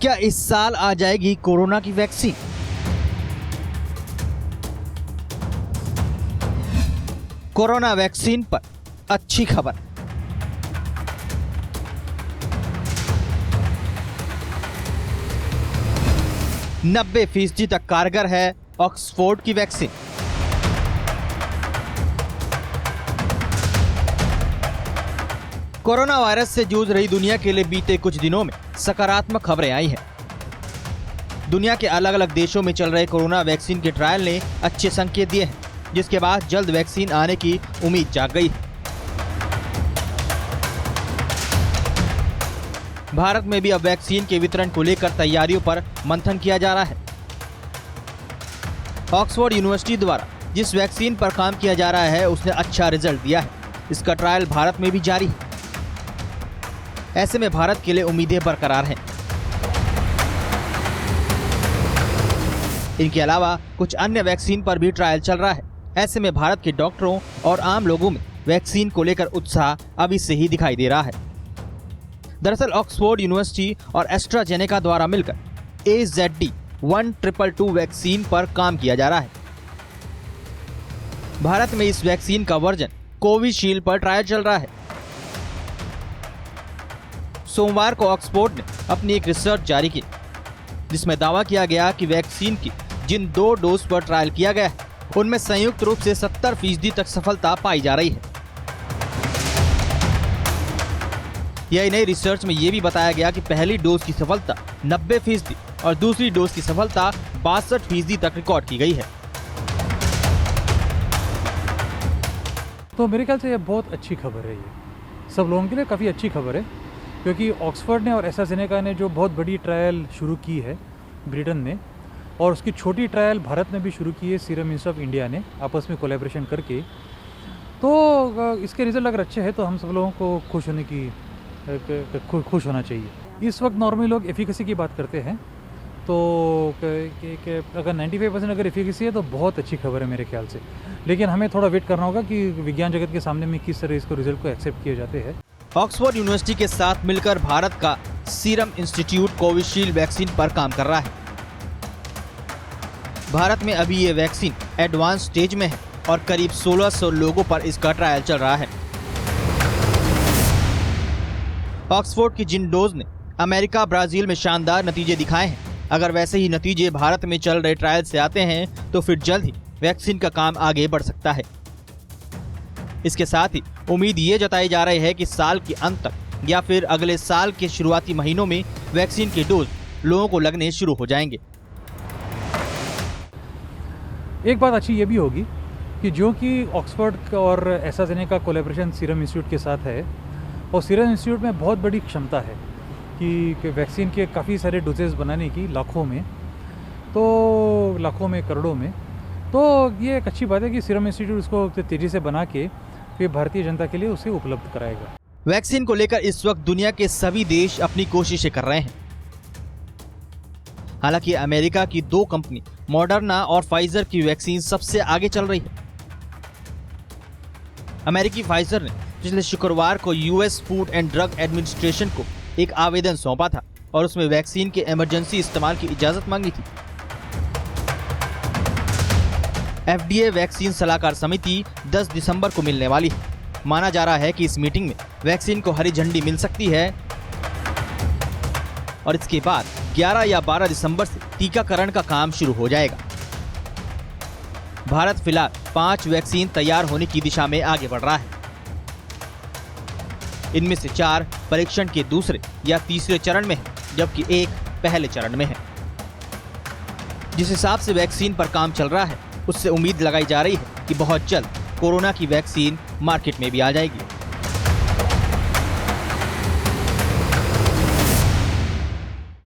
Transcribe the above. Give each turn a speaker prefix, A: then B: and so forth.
A: क्या इस साल आ जाएगी कोरोना की वैक्सीन? कोरोना वैक्सीन पर अच्छी खबर। नब्बे फीसदी तक कारगर है ऑक्सफोर्ड की वैक्सीन। कोरोना वायरस से जूझ रही दुनिया के लिए बीते कुछ दिनों में सकारात्मक खबरें आई हैं। दुनिया के अलग अलग देशों में चल रहे कोरोना वैक्सीन के ट्रायल ने अच्छे संकेत दिए हैं, जिसके बाद जल्द वैक्सीन आने की उम्मीद जाग गई है। भारत में भी अब वैक्सीन के वितरण को लेकर तैयारियों पर मंथन किया जा रहा है। ऑक्सफोर्ड यूनिवर्सिटी द्वारा जिस वैक्सीन पर काम किया जा रहा है उसने अच्छा रिजल्ट दिया है। इसका ट्रायल भारत में भी जारी है। ऐसे में भारत के लिए उम्मीदें बरकरार हैं। इनके अलावा कुछ अन्य वैक्सीन पर भी ट्रायल चल रहा है। ऐसे में भारत के डॉक्टरों और आम लोगों में वैक्सीन को लेकर उत्साह अभी से ही दिखाई दे रहा है। दरअसल ऑक्सफोर्ड यूनिवर्सिटी और एस्ट्राजेनेका द्वारा मिलकर AZD1222 वैक्सीन पर काम किया जा रहा है। भारत में इस वैक्सीन का वर्जन कोविशील्ड पर ट्रायल चल रहा है। सोमवार को ऑक्सफोर्ड ने अपनी एक रिसर्च जारी की, जिसमें दावा किया गया कि वैक्सीन की जिन 2 डोज पर ट्रायल किया गया है उनमें संयुक्त रूप से 70% तक सफलता पाई जा रही है। यही नहीं, रिसर्च में यह भी बताया गया कि पहली डोज की सफलता 90% और दूसरी डोज की सफलता 62% तक रिकॉर्ड की गई है।
B: तो मेरे ख्याल से यह बहुत अच्छी खबर है। ये सब लोगों के लिए काफ़ी अच्छी खबर है, क्योंकि ऑक्सफोर्ड ने और एस्ट्राजेनेका ने जो बहुत बड़ी ट्रायल शुरू की है ब्रिटेन में, और उसकी छोटी ट्रायल भारत में भी शुरू की है सीरम इंस्टीट्यूट ऑफ इंडिया ने आपस में कोलैबोरेशन करके। तो इसके रिजल्ट अगर अच्छे हैं तो हम सब लोगों को खुश होना चाहिए। इस वक्त नॉर्मली लोग एफिकेसी की बात करते हैं, तो अगर 95% अगर एफिकेसी है तो बहुत अच्छी खबर है मेरे ख्याल से। लेकिन हमें थोड़ा वेट करना होगा कि विज्ञान जगत के सामने में किस तरह इसको रिजल्ट को एक्सेप्ट किए जाते हैं।
A: ऑक्सफोर्ड यूनिवर्सिटी के साथ मिलकर भारत का सीरम इंस्टीट्यूट कोविशील्ड वैक्सीन पर काम कर रहा है। भारत में अभी ये वैक्सीन एडवांस स्टेज में है और करीब 1600 लोगों पर इसका ट्रायल चल रहा है। ऑक्सफोर्ड की जिन डोज ने अमेरिका, ब्राजील में शानदार नतीजे दिखाए हैं, अगर वैसे ही नतीजे भारत में चल रहे ट्रायल से आते हैं तो फिर जल्द ही वैक्सीन का काम आगे बढ़ सकता है। इसके साथ ही उम्मीद ये जताई जा रही है कि साल के अंत तक या फिर अगले साल के शुरुआती महीनों में वैक्सीन के डोज लोगों को लगने शुरू हो जाएंगे।
B: एक बात अच्छी ये भी होगी कि जो कि ऑक्सफोर्ड और एस्ट्राजेनेका कोलैबोरेशन सीरम इंस्टीट्यूट के साथ है, और सीरम इंस्टीट्यूट में बहुत बड़ी क्षमता है कि वैक्सीन के काफ़ी सारे डोजेस बनाने की, लाखों में करोड़ों में। तो ये एक अच्छी बात है कि सीरम इंस्टीट्यूट उसको तेज़ी से बना के फिर भारतीय जनता के लिए उसे उपलब्ध कराएगा।
A: वैक्सीन को लेकर इस वक्त दुनिया के सभी देश अपनी कोशिशें कर रहे हैं। हालांकि अमेरिका की 2 कंपनी मॉडर्ना और फाइजर की वैक्सीन सबसे आगे चल रही है। अमेरिकी फाइजर ने पिछले शुक्रवार को US food and drug administration को एक आवेदन सौंपा था और उसमें वैक्सीन के इमरजेंसी इस्तेमाल की इजाजत मांगी थी। FDA वैक्सीन सलाहकार समिति 10 दिसंबर को मिलने वाली है। माना जा रहा है कि इस मीटिंग में वैक्सीन को हरी झंडी मिल सकती है और इसके बाद 11 या 12 दिसंबर से टीकाकरण का काम शुरू हो जाएगा। भारत फिलहाल 5 वैक्सीन तैयार होने की दिशा में आगे बढ़ रहा है। इनमें से 4 परीक्षण के दूसरे या तीसरे चरण में है, जबकि 1 पहले चरण में है। जिस हिसाब से वैक्सीन पर काम चल रहा है उससे उम्मीद लगाई जा रही है कि बहुत जल्द कोरोना की वैक्सीन मार्केट में भी आ जाएगी।